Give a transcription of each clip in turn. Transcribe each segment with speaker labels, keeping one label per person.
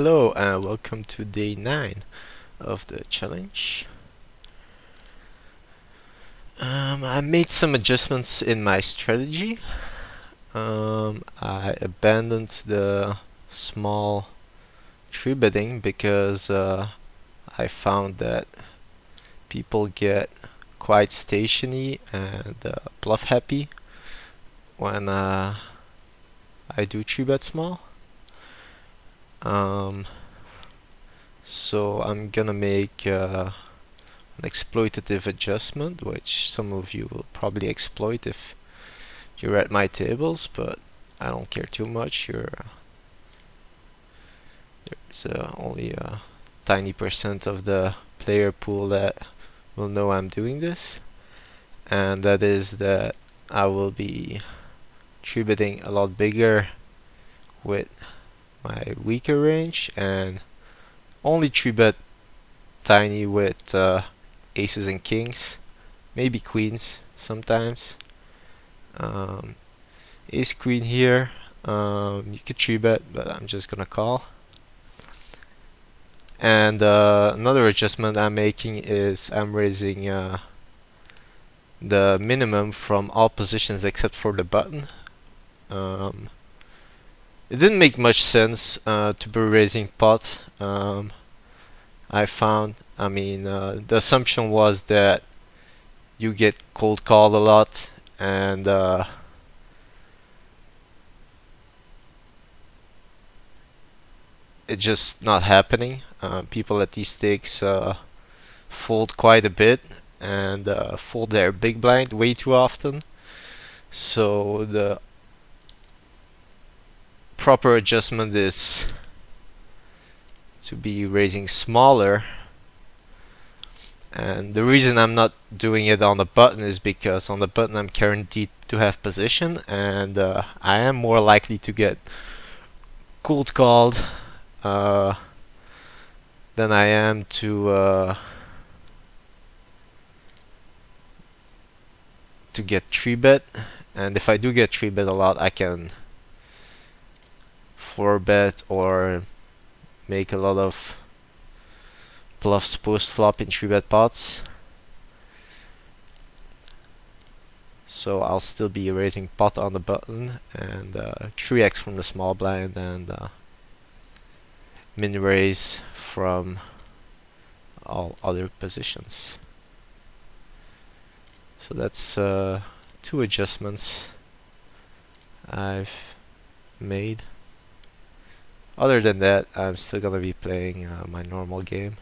Speaker 1: Hello and welcome to day 9 of the challenge. I made some adjustments in my strategy. I abandoned the small tree betting because I found that people get quite stationy and bluff happy when I do tree bet small. So I'm gonna make an exploitative adjustment, which some of you will probably exploit if you're at my tables, but I don't care too much. There's only a tiny percent of the player pool that will know I'm doing this, and that is that I will be tree betting a lot bigger with my weaker range and only tree bet tiny with aces and kings, maybe queens sometimes. Ace queen here, you could tree bet, but I'm just gonna call. And another adjustment I'm making is I'm raising the minimum from all positions except for the button. It didn't make much sense to be raising pot. I found, the assumption was that you get cold called a lot, and it's just not happening. People at these stakes fold quite a bit and fold their big blind way too often. So the proper adjustment is to be raising smaller, and the reason I'm not doing it on the button is because on the button I'm guaranteed to have position, and I am more likely to get cold called than I am to get tree bet. And if I do get tree bet a lot, I can 4-bet or make a lot of bluffs post flop in 3-bet pots. So I'll still be raising pot on the button and 3x from the small blind and min raise from all other positions. So that's 2 adjustments I've made. Other than that, I'm still gonna be playing my normal game.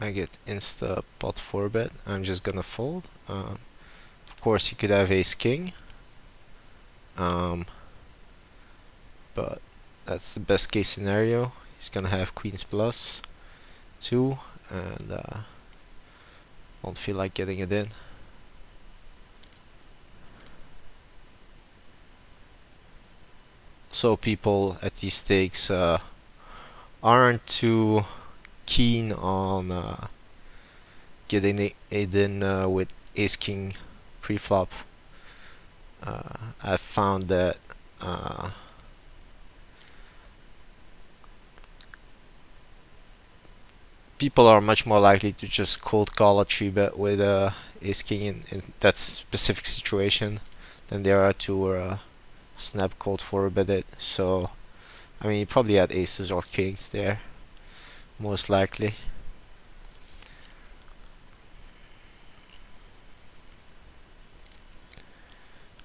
Speaker 1: I get insta pot 4-bet. I'm just gonna fold. Of course, you could have ace king, but that's the best case scenario. He's gonna have queens plus 2, and don't feel like getting it in. So people at these stakes aren't too keen on getting it in with ace king pre-flop. I've found that people are much more likely to just cold call a 3-bet with ace king in that specific situation than they are to snap cold 4-bet it. So you probably had aces or kings there, most likely.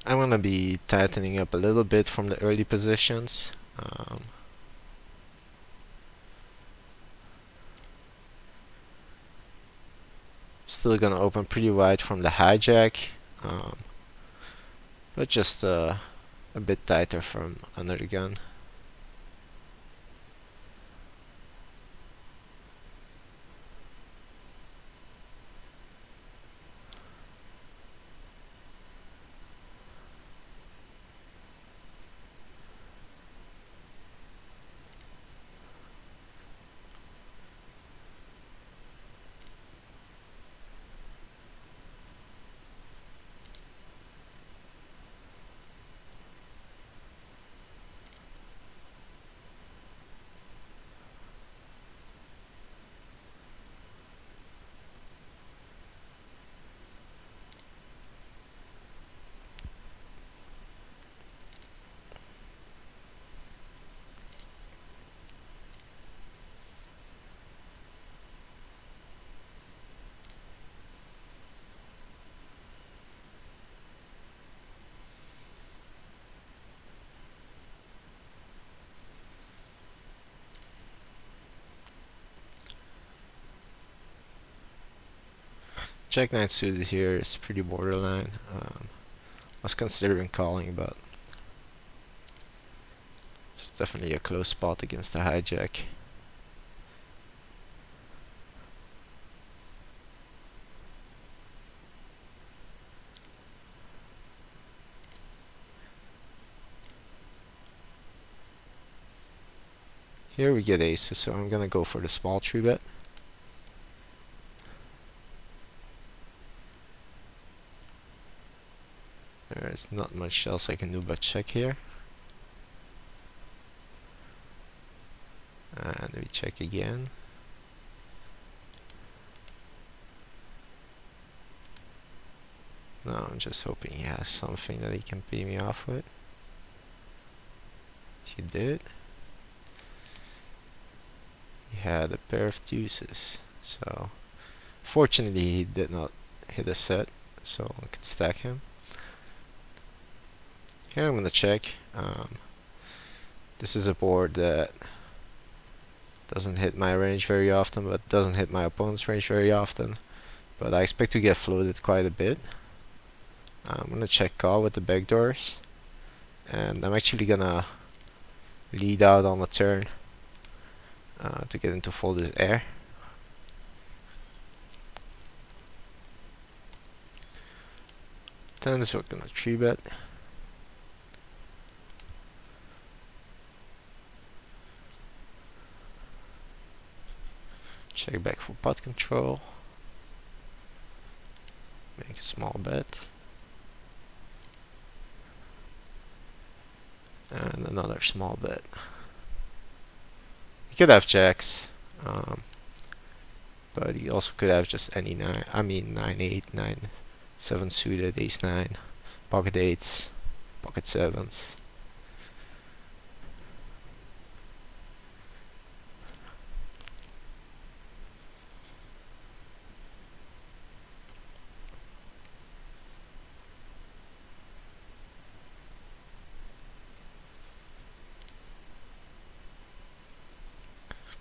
Speaker 1: I'm gonna be tightening up a little bit from the early positions. Still gonna open pretty wide from the hijack, but just a bit tighter from under the gun. Jack 9 suited here is pretty borderline. I was considering calling, but it's definitely a close spot against the hijack. Here we get aces, so I'm gonna go for the small 3-bet. There's not much else I can do but check here. And we check again. No, I'm just hoping he has something that he can pay me off with. He did. He had a pair of deuces, so fortunately he did not hit a set, so I could stack him. Here I'm gonna check. This is a board that doesn't hit my range very often, but doesn't hit my opponent's range very often. But I expect to get floated quite a bit. I'm gonna check call with the backdoors, and I'm actually gonna lead out on the turn to get into folded air. Then we're gonna 3-bet. Check back for pot control. Make a small bet. And another small bet. He could have jacks, but he also could have just any 9. I mean 9-8, 9-7 suited, ace-9, pocket 8s, pocket 7s.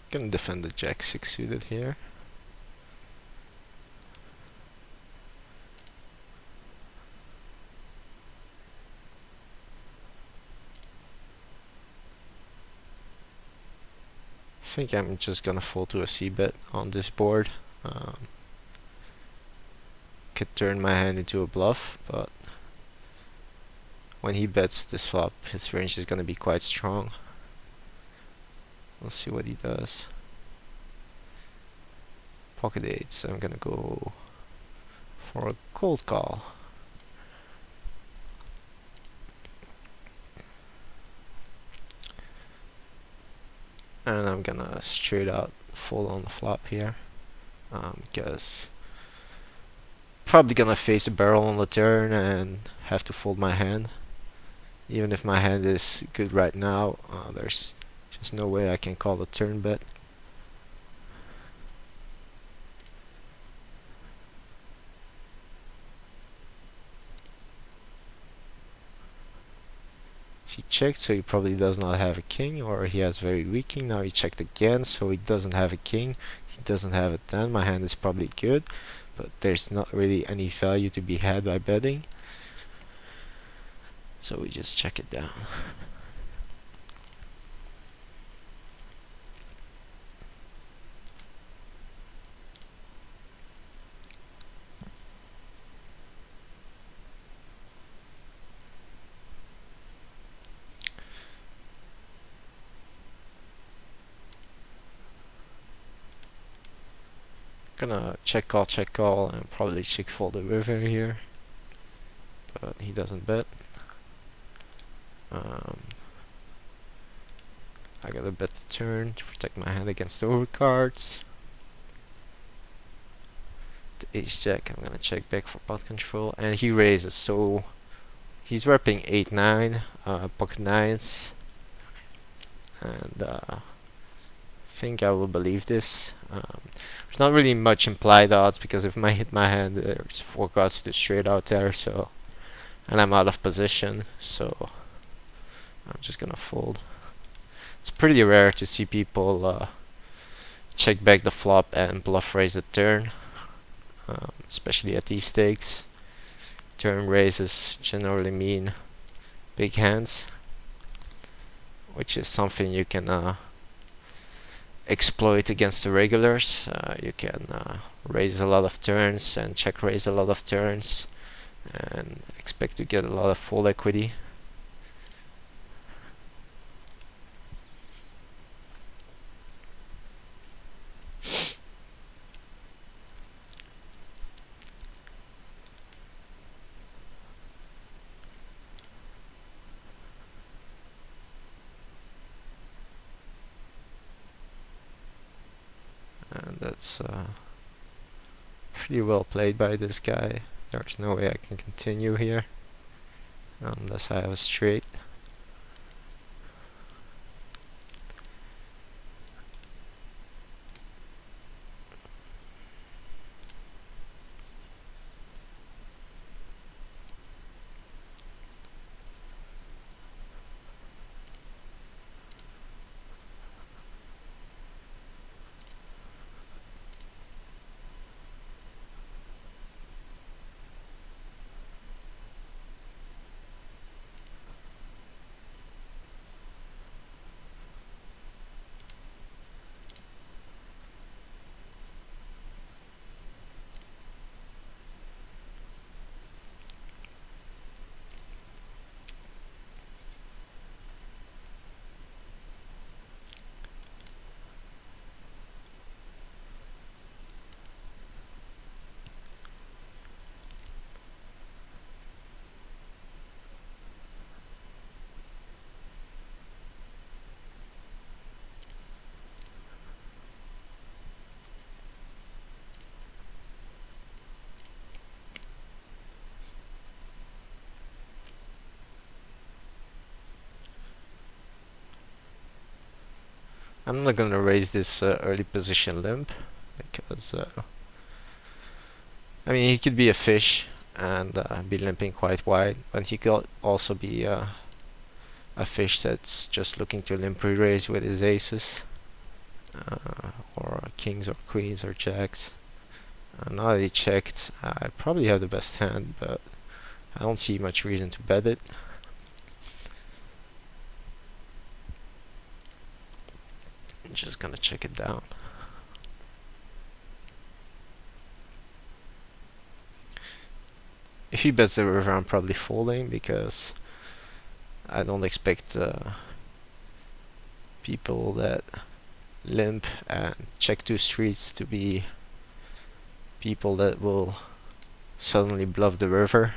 Speaker 1: Gonna defend the jack 6 suited here. I think I'm just gonna fold to a c-bet on this board. Could turn my hand into a bluff, but when he bets this flop, his range is gonna be quite strong. We'll see what he does. Pocket 8s, I'm gonna go for a cold call. And I'm gonna straight out fold on the flop here, because probably gonna face a barrel on the turn and have to fold my hand. Even if my hand is good right now, there's just no way I can call the turn bet. He checked, so he probably does not have a king, or he has very weak king. Now he checked again, so he doesn't have a king. He doesn't have a 10. My hand is probably good, but there's not really any value to be had by betting. So we just check it down. Gonna check call, and probably check fold the river here, but he doesn't bet. I gotta bet the turn to protect my hand against overcards. The ace jack, I'm gonna check back for pot control, and he raises, so he's repping 8-9, pocket 9s, and I think I will believe this. There's not really much implied odds, because if I hit my hand, there's 4 cards to straight out there, so, and I'm out of position, so I'm just gonna fold. It's pretty rare to see people check back the flop and bluff raise the turn. especially at these stakes. Turn raises generally mean big hands, which is something you can exploit against the regulars. You can raise a lot of turns and check raise a lot of turns and expect to get a lot of full equity. And that's pretty well played by this guy. There's no way I can continue here unless I have a straight. I'm not gonna raise this early position limp because I mean he could be a fish and be limping quite wide, but he could also be a fish that's just looking to limp re-raise with his aces or kings or queens or jacks. Now that he checked, I probably have the best hand, but I don't see much reason to bet it. I'm just gonna check it down. If he bets the river, I'm probably folding because I don't expect people that limp and check two streets to be people that will suddenly bluff the river.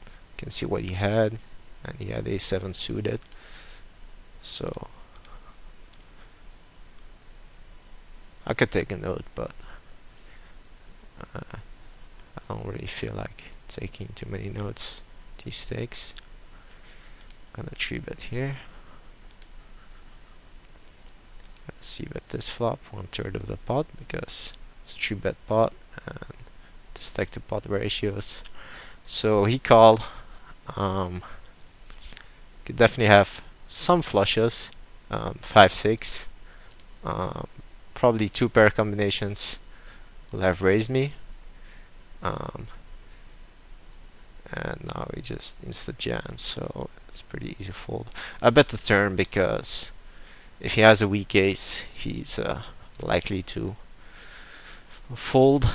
Speaker 1: You can see what he had, and he had a7 suited. So I could take a note, but I don't really feel like taking too many notes these stakes. Gonna 3-bet here. Gonna c-bet this flop, 1/3 of the pot, because it's 3-bet pot and the stack to pot ratios. So he called. Could definitely have some flushes, 5-6. Probably two pair combinations will have raised me. And now he just insta jams, so it's pretty easy fold. I bet the turn because if he has a weak ace, he's likely to fold.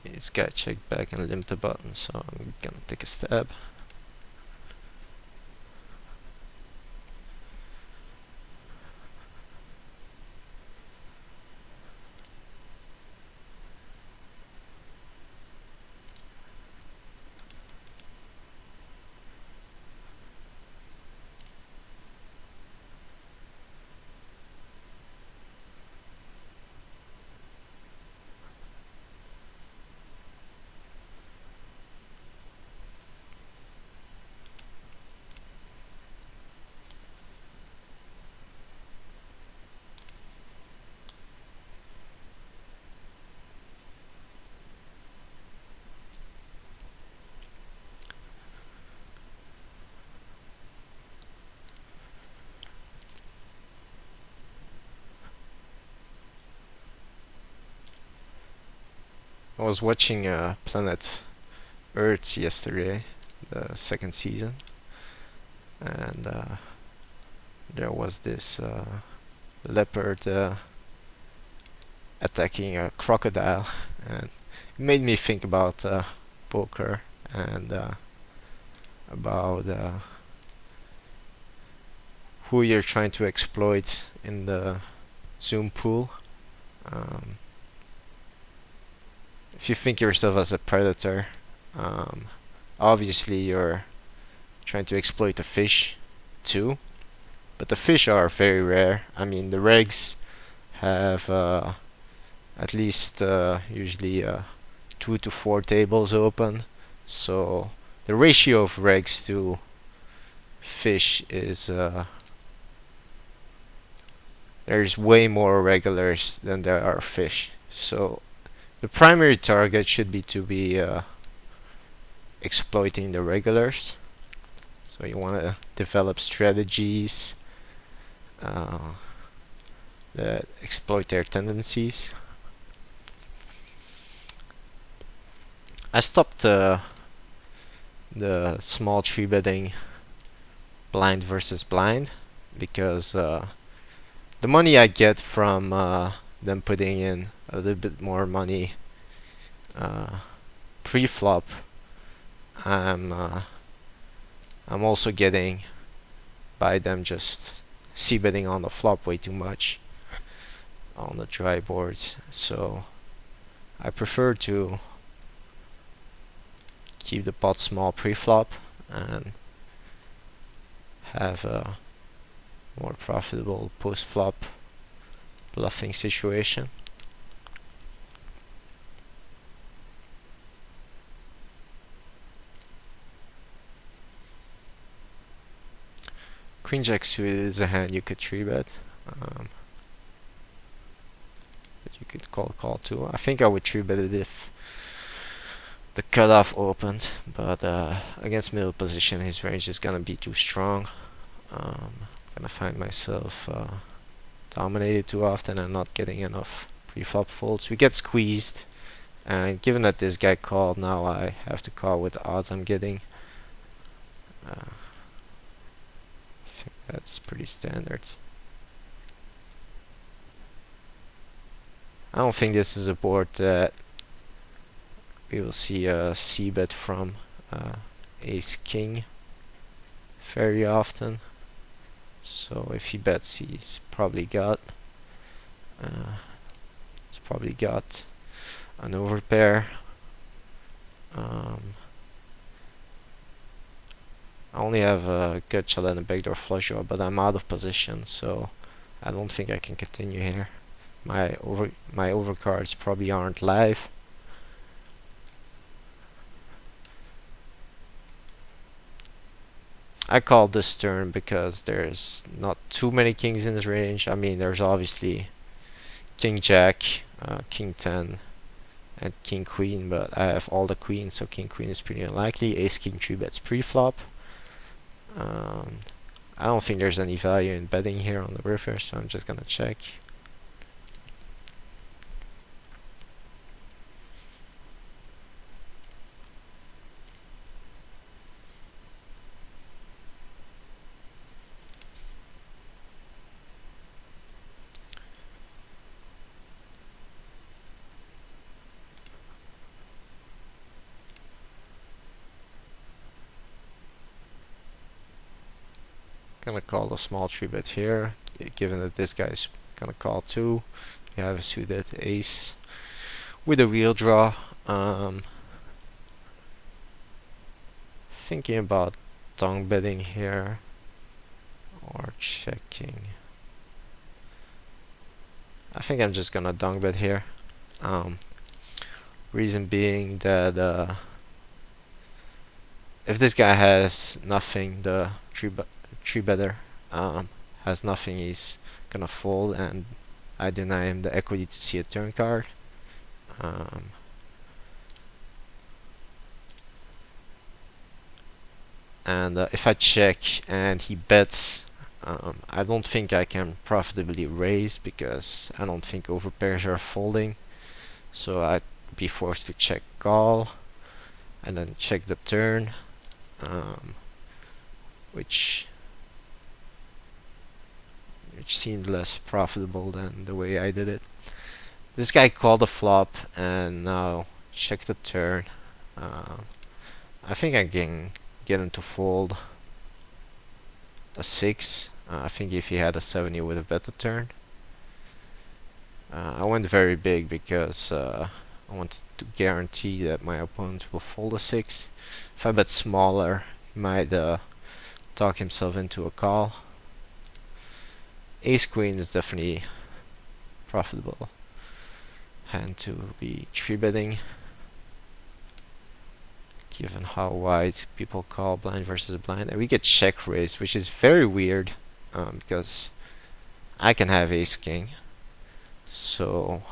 Speaker 1: This guy checked back and limped the button, so I'm gonna take a stab. was watching Planet Earth yesterday, the second season, and there was this leopard attacking a crocodile, and it made me think about poker and about who you're trying to exploit in the Zoom pool. If you think yourself as a predator, obviously you're trying to exploit the fish too, but the fish are very rare. I mean, the regs have at least usually 2 to 4 tables open, so the ratio of regs to fish is there's way more regulars than there are fish. So the primary target should be to be exploiting the regulars. So you want to develop strategies that exploit their tendencies. I stopped the small tree betting blind versus blind because the money I get from them putting in a little bit more money pre-flop, I'm also getting by them just c-betting on the flop way too much on the dry boards. So I prefer to keep the pot small pre-flop and have a more profitable post-flop bluffing situation. Queen Jack suited is a hand you could 3-bet, but you could call too. I think I would 3-bet it if the cutoff opened, but against middle position his range is gonna be too strong. Gonna find myself dominated too often and not getting enough pre-flop folds. We get squeezed, and given that this guy called, now I have to call with the odds I'm getting. I think that's pretty standard. I don't think this is a board that we will see a c-bet from ace-king very often. So if he bets, he's probably got an overpair. I only have a gut shot and a backdoor flush draw, but I'm out of position, so I don't think I can continue here. My overcards probably aren't live. I called this turn because there's not too many kings in his range. I mean, there's obviously king jack, king 10, and king queen, but I have all the queens, so king queen is pretty unlikely. Ace king 3-bets pre-flop. I don't think there's any value in betting here on the river, so I'm just gonna check. Gonna call the small 3-bet here, given that this guy's gonna call too. We have a suited ace with a real draw. Thinking about dong betting here or checking. I think I'm just gonna dong bet here. Reason being that if this guy has nothing, the 3-better has nothing, he's gonna fold, and I deny him the equity to see a turn card. And if I check and he bets, I don't think I can profitably raise because I don't think overpairs are folding. So I be forced to check call and then check the turn, which seemed less profitable than the way I did it. This guy called the flop and now check the turn. I think I can get him to fold a 6. I think if he had a 7 he would have bet the turn. I went very big because I wanted to guarantee that my opponent will fold a 6. If I bet smaller, he might talk himself into a call. Ace queen is definitely profitable hand to be 3-betting, given how wide people call blind versus blind. And we get check raised, which is very weird, because I can have ace king. So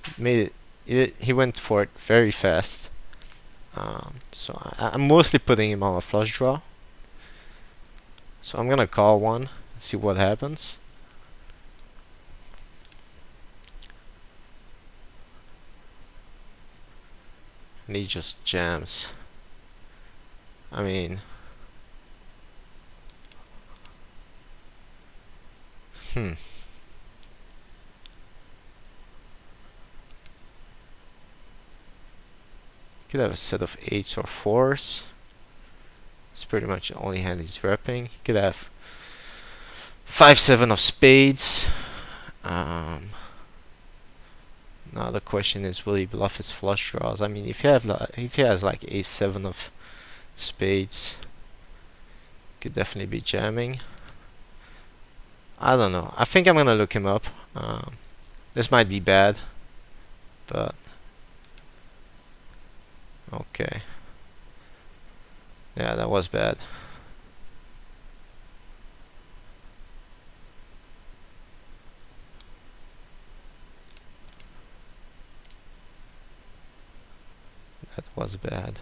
Speaker 1: he went for it very fast. So I'm mostly putting him on a flush draw. So I'm gonna call one and see what happens. And he just jams. I mean, could have a set of 8s or 4s. It's pretty much the only hand he's repping. He could have 5-7 of spades. Now the question is, will he bluff his flush draws? I mean, if he has like ace-7 of spades, could definitely be jamming. I don't know. I think I'm gonna look him up. This might be bad, but okay. Yeah, that was bad. That was bad.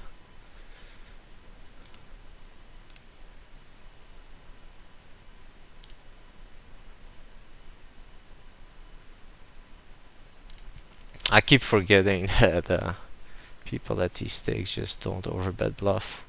Speaker 1: I keep forgetting that people at these stakes just don't overbet bluff.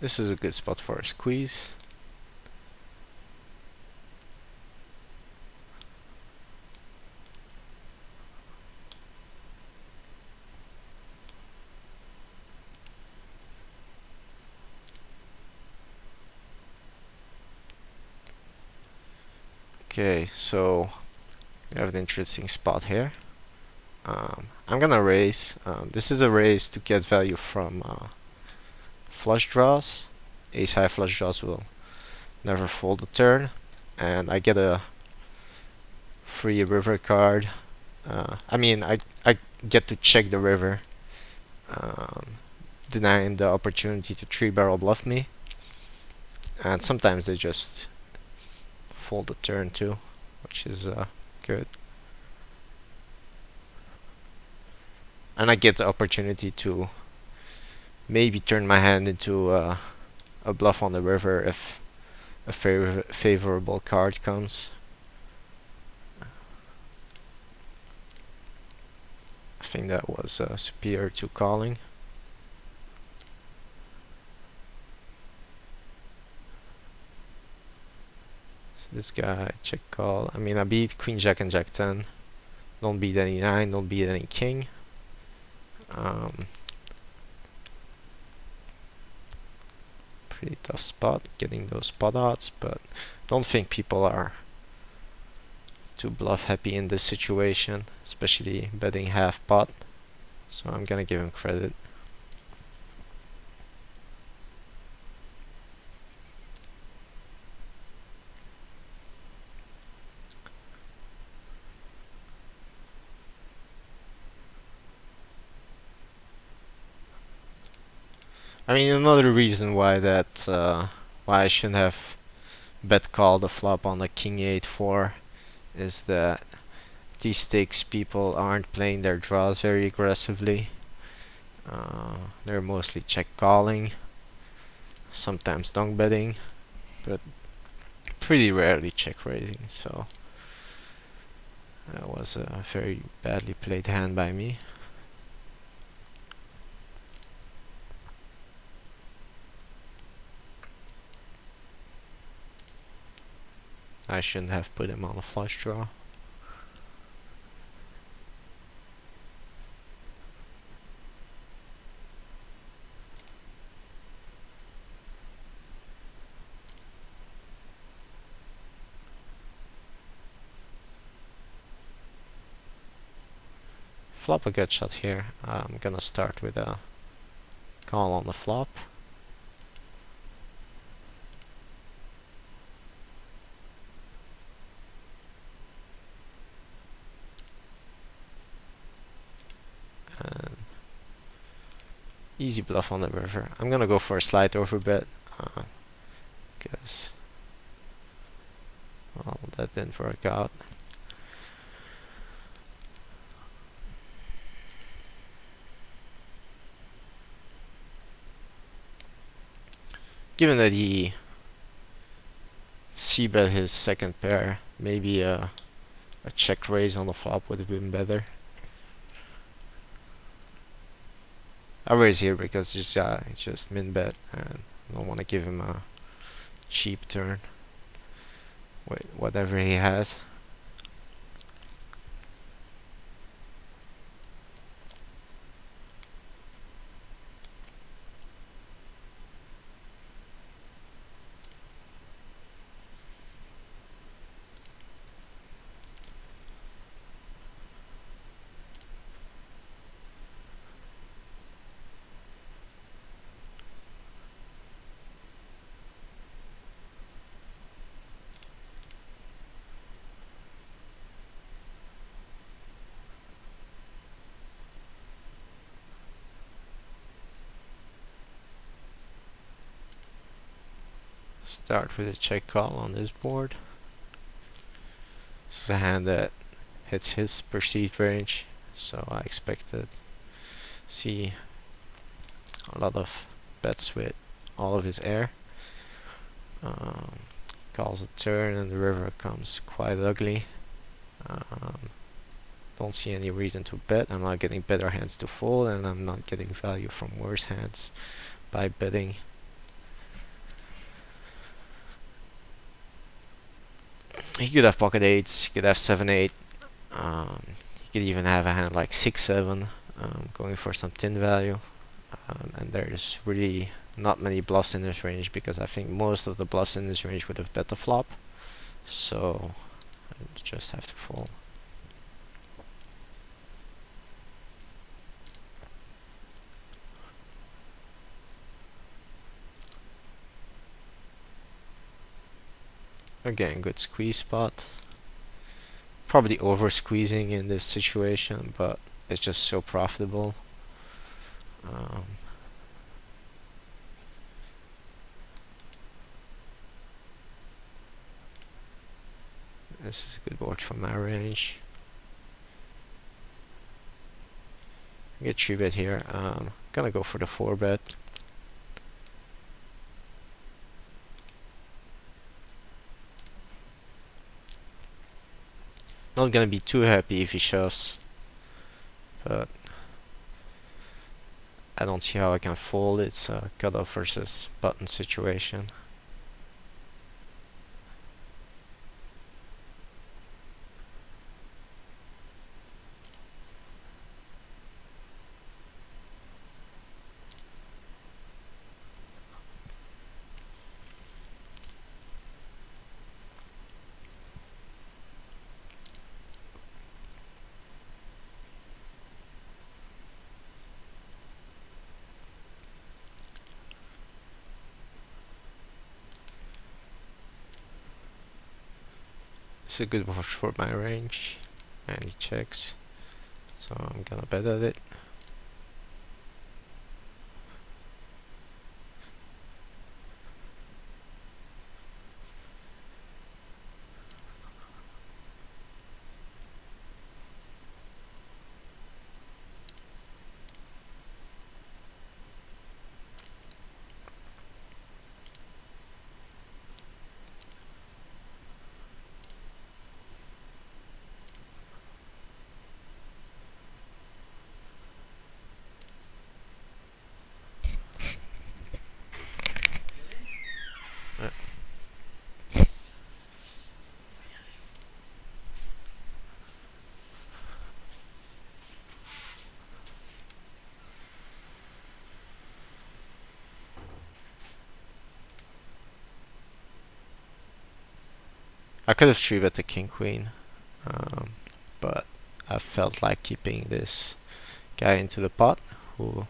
Speaker 1: This is a good spot for a squeeze. Okay, so we have an interesting spot here. I'm gonna raise. This is a raise to get value from flush draws. Ace high flush draws will never fold a turn, and I get a free river card. I mean, I get to check the river, denying the opportunity to 3-barrel bluff me. And sometimes they just fold the turn too, which is good. And I get the opportunity to maybe turn my hand into a bluff on the river if a favorable card comes. I think that was superior to calling. So this guy check call. I mean, I beat Queen Jack and Jack 10. Don't beat any 9. Don't beat any king. pretty tough spot getting those pot odds, but don't think people are too bluff happy in this situation, especially betting half pot, so I'm gonna give him credit. I mean, another reason why why I shouldn't have bet call the flop on the king 8-4 is that these stakes people aren't playing their draws very aggressively. They're mostly check calling, sometimes donk betting, but pretty rarely check raising, so that was a very badly played hand by me. I shouldn't have put him on a flush draw. Flop a gut shot here. I'm gonna start with a call on the flop. And easy bluff on the river. I'm gonna go for a slight overbet because well, that didn't work out. Given that he c-bet his second pair, maybe a check raise on the flop would have been better. I raise here because it's just min bet and I don't want to give him a cheap turn with whatever he has. Start with a check call on this board. This is a hand that hits his perceived range, so I expected see a lot of bets with all of his air. Calls a turn and the river comes quite ugly. Don't see any reason to bet. I'm not getting better hands to fold, and I'm not getting value from worse hands by betting. He could have pocket eights, he could have 7-8, he could even have a hand like 6-7, going for some tin value, and there's really not many bluffs in this range because I think most of the bluffs in this range would have bet the flop, so I just have to fold. Again, good squeeze spot. Probably over squeezing in this situation, but it's just so profitable. This is a good board for my range. Get 3-bet here. Gonna go for the 4-bet. Not gonna be too happy if he shoves, but I don't see how I can fold. It's a cutoff versus button situation. It's a good watch for my range, and he checks, so I'm gonna bet at it. I could have 3-bet the king queen, but I felt like keeping this guy into the pot, who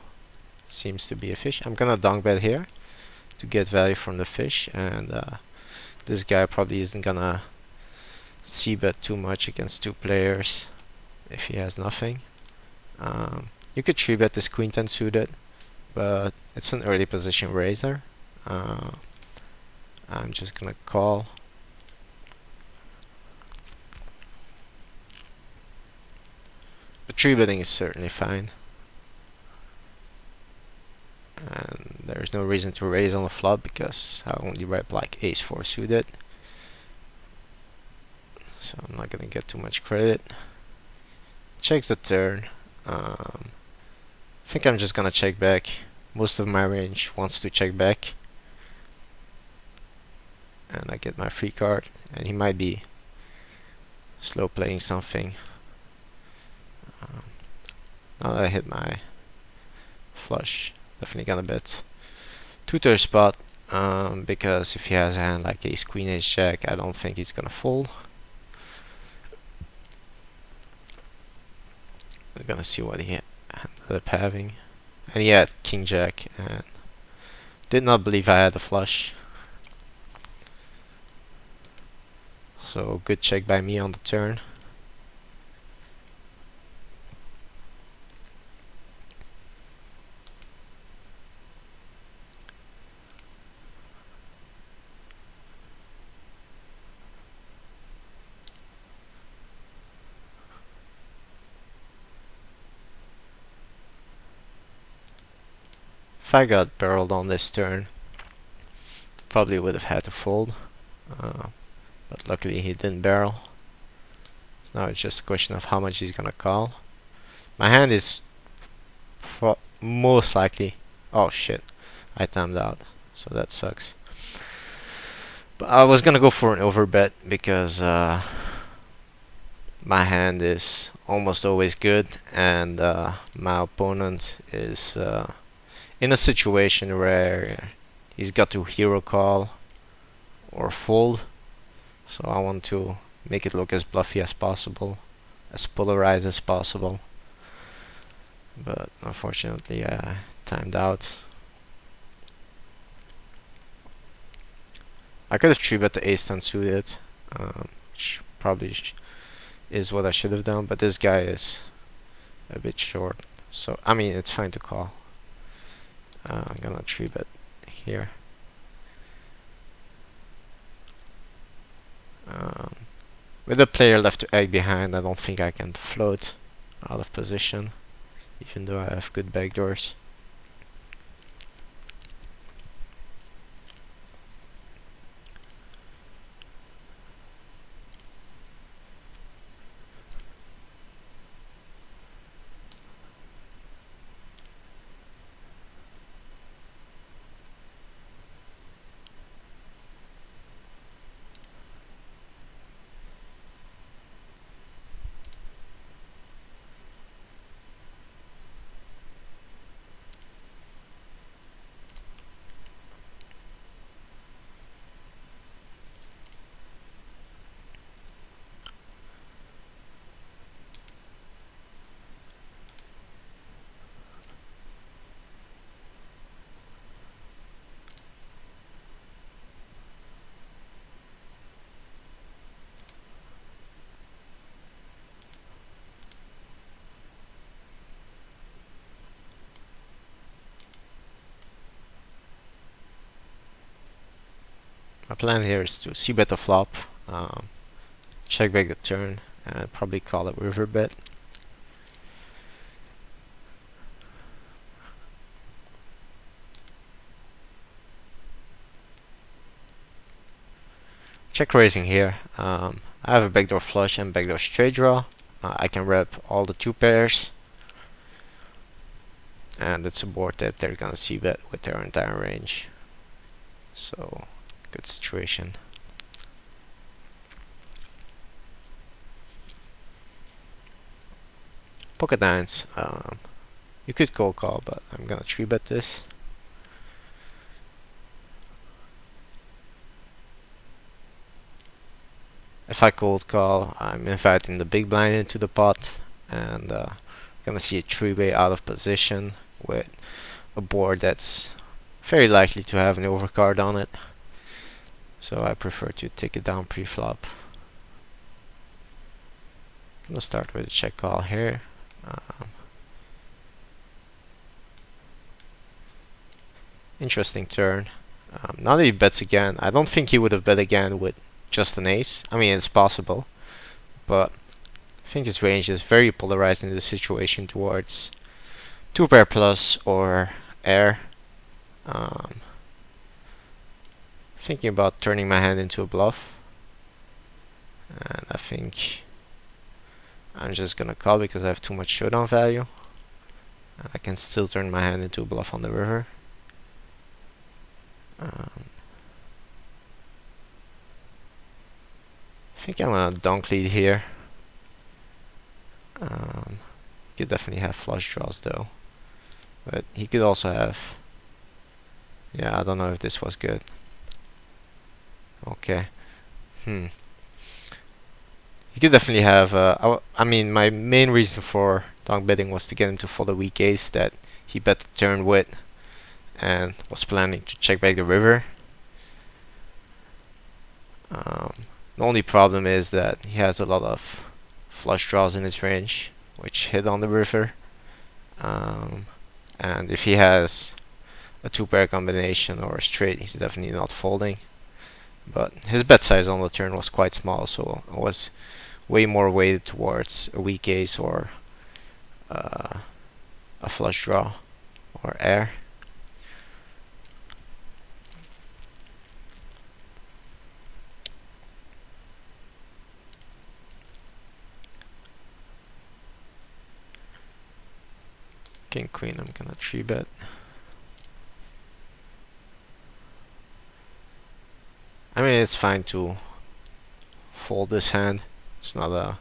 Speaker 1: seems to be a fish. I'm gonna donk bet here to get value from the fish, and this guy probably isn't gonna c-bet too much against 2 players if he has nothing. You could 3-bet this queen 10 suited, but it's an early position raiser. I'm just gonna call. But 3-betting is certainly fine, and there's no reason to raise on the flop because I only rep like ace-4 suited, so I'm not gonna get too much credit. Checks the turn. I think I'm just gonna check back. Most of my range wants to check back, and I get my free card, and he might be slow playing something. Now that I hit my flush, definitely gonna bet 2-third spot, because if he has a hand like ace queen ace jack, I don't think he's gonna fold. We're gonna see what he ended up having, and he had king jack and did not believe I had a flush, so good check by me on the turn. If I got barreled on this turn, probably would have had to fold, but luckily he didn't barrel. So now it's just a question of how much he's gonna call. My hand is most likely, oh shit, I timed out, so that sucks. But I was gonna go for an overbet because my hand is almost always good, and my opponent is in a situation where he's got to hero call or fold, so I want to make it look as bluffy as possible, as polarized as possible, but unfortunately I timed out. I could have 3-bet the ace 10 suited, which probably is what I should have done, but this guy is a bit short, so I mean it's fine to call. I'm gonna 3-bet here. With the player left to egg behind, I don't think I can float out of position, even though I have good backdoors. My plan here is to c-bet the flop, check back the turn, and probably call a river bet. Check raising here. I have a backdoor flush and backdoor straight draw. I can rep all the 2 pairs, and it's a board that they're gonna c-bet with their entire range. So, good situation. Pocket nines. You could cold call, but I'm gonna 3-bet this. If I cold call, I'm inviting the big blind into the pot, and gonna see a 3-way out of position with a board that's very likely to have an overcard on it. So I prefer to take it down pre-flop. Gonna start with a check call here. Interesting turn. Now that he bets again, I don't think he would have bet again with just an ace. I mean, it's possible, but I think his range is very polarized in this situation towards 2 pair plus or air. Thinking about turning my hand into a bluff, and I think I'm just gonna call because I have too much showdown value. I can still turn my hand into a bluff on the river. I think I'm gonna dunk lead here. Could definitely have flush draws though, but he could also have. Yeah, I don't know if this was good. Okay. He could definitely have. I mean, my main reason for dunk betting was to get him to fold a weak ace that he bet the turn with, and was planning to check back the river. The only problem is that he has a lot of flush draws in his range, which hit on the river. And if he has a 2-pair combination or a straight, he's definitely not folding. But his bet size on the turn was quite small, so I was way more weighted towards a weak ace or a flush draw or air. King queen, I'm gonna 3-bet. I mean, it's fine to fold this hand. It's not a.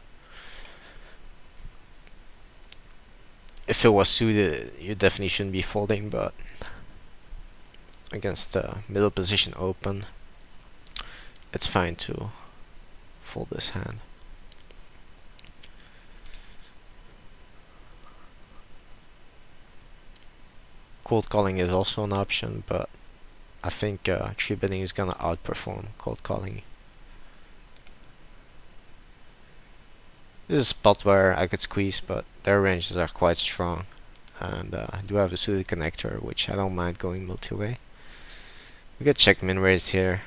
Speaker 1: If it was suited, you definitely shouldn't be folding, but against the middle position open, it's fine to fold this hand. Cold calling is also an option, but I think 3-betting is gonna outperform cold calling. This is a spot where I could squeeze, but their ranges are quite strong, and I do have a suited connector, which I don't mind going multi-way. We get check min raised here.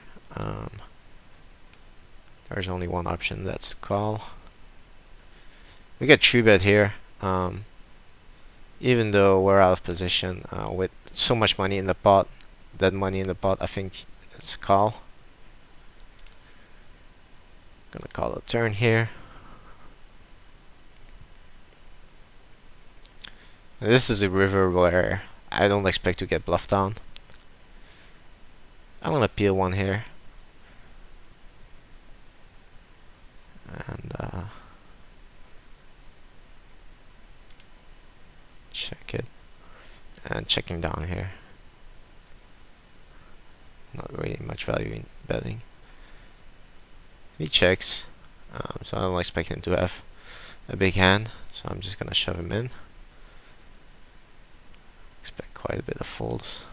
Speaker 1: There's only one option, that's to call. We get 3-bet here. Even though we're out of position with so much money in the pot, dead money in the pot, I think it's a call. Gonna call a turn here. And this is a river where I don't expect to get bluffed down. I'm gonna peel one here. And check it. And checking down here. Not really much value in betting. He checks, so I don't expect him to have a big hand, so I'm just gonna shove him in. Expect quite a bit of folds.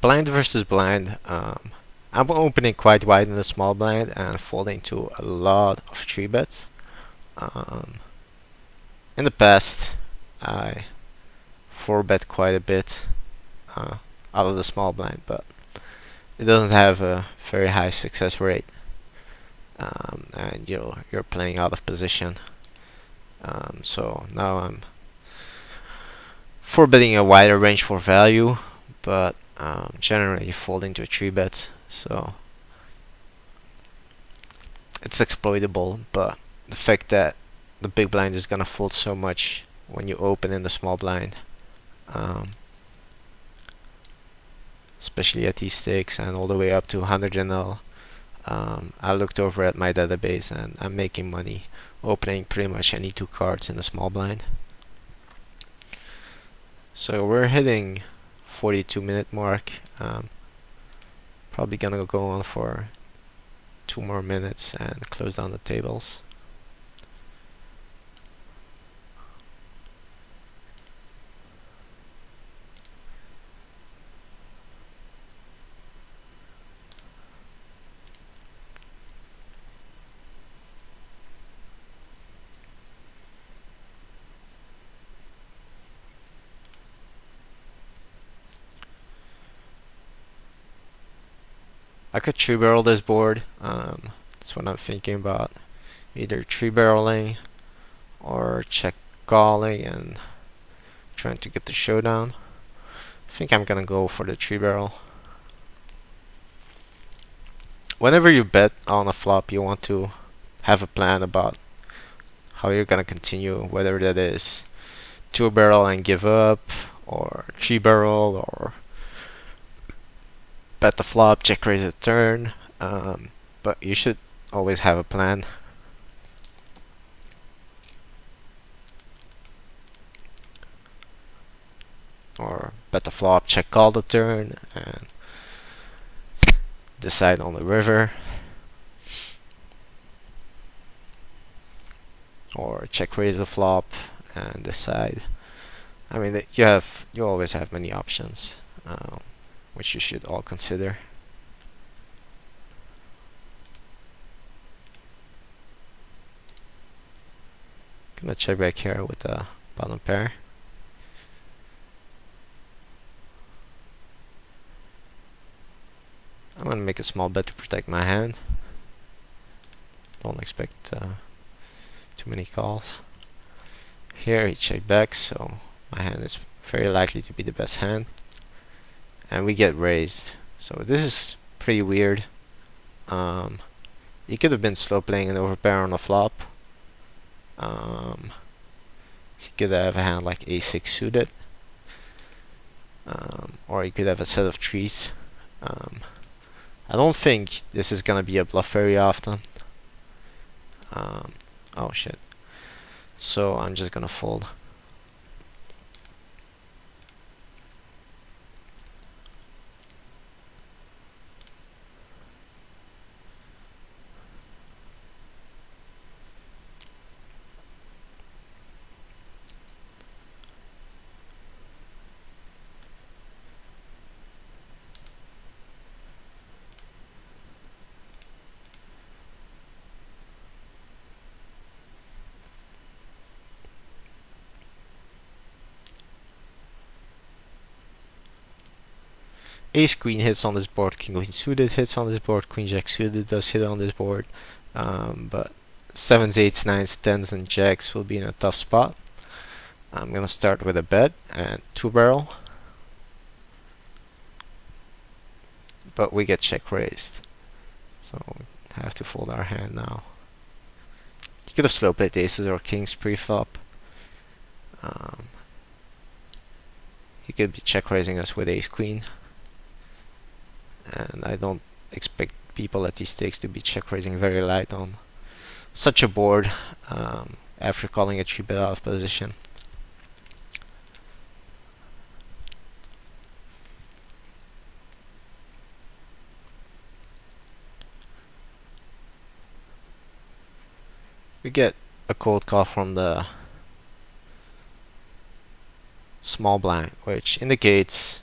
Speaker 1: blind versus blind. I'm opening quite wide in the small blind and folding to a lot of 3-bets. In the past, I 4-bet quite a bit out of the small blind, but it doesn't have a very high success rate, and you're playing out of position. So now I'm 4-betting a wider range for value, but generally folding to 3-bets, so it's exploitable. But the fact that the big blind is gonna fold so much when you open in the small blind, especially at these stakes and all the way up to 100 NL. I looked over at my database and I'm making money opening pretty much any 2 cards in the small blind. So we're hitting 42-minute mark. Probably gonna go on for 2 more minutes and close down the tables. I could 3-barrel this board. That's what I'm thinking about. Either 3-barreling or check calling and trying to get the showdown. I think I'm gonna go for the 3-barrel. Whenever you bet on a flop, you want to have a plan about how you're gonna continue, whether that is 2-barrel and give up, or 3-barrel, or bet the flop, check raise the turn. But you should always have a plan. Or bet the flop, check call the turn, and decide on the river. Or check raise the flop and decide. I mean, you always have many options, which you should all consider. Gonna check back here with the bottom pair. I'm gonna make a small bet to protect my hand. Don't expect too many calls. Here he checked back, so my hand is very likely to be the best hand. And we get raised. So this is pretty weird. He could have been slow playing an overpair on a flop. He could have a hand like a6 suited. Or he could have a set of trees. I don't think this is gonna be a bluff very often. Oh shit. So I'm just gonna fold. Ace queen hits on this board, king queen suited hits on this board, queen jack suited does hit on this board, but 7s, 8s, 9s, 10s, and jacks will be in a tough spot. I'm gonna start with a bet and 2-barrel, but we get check raised, so we have to fold our hand now. You could have slow played aces or kings pre-flop. He could be check raising us with ace queen. And I don't expect people at these stakes to be check raising very light on such a board after calling a 3-bet out of position. We get a cold call from the small blind, which indicates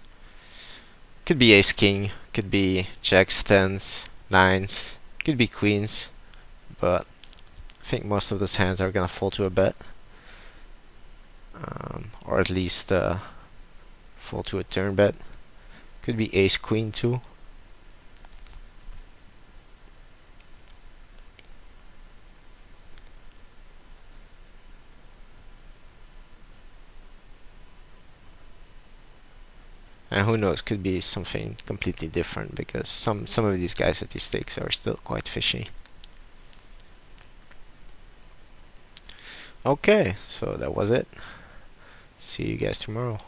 Speaker 1: Could be ace king, could be jacks, tens, nines, could be queens, but I think most of those hands are gonna fall to a bet, or at least fall to a turn bet. Could be ace queen too. And who knows, could be something completely different, because some of these guys at these stakes are still quite fishy. Okay, so that was it. See you guys tomorrow.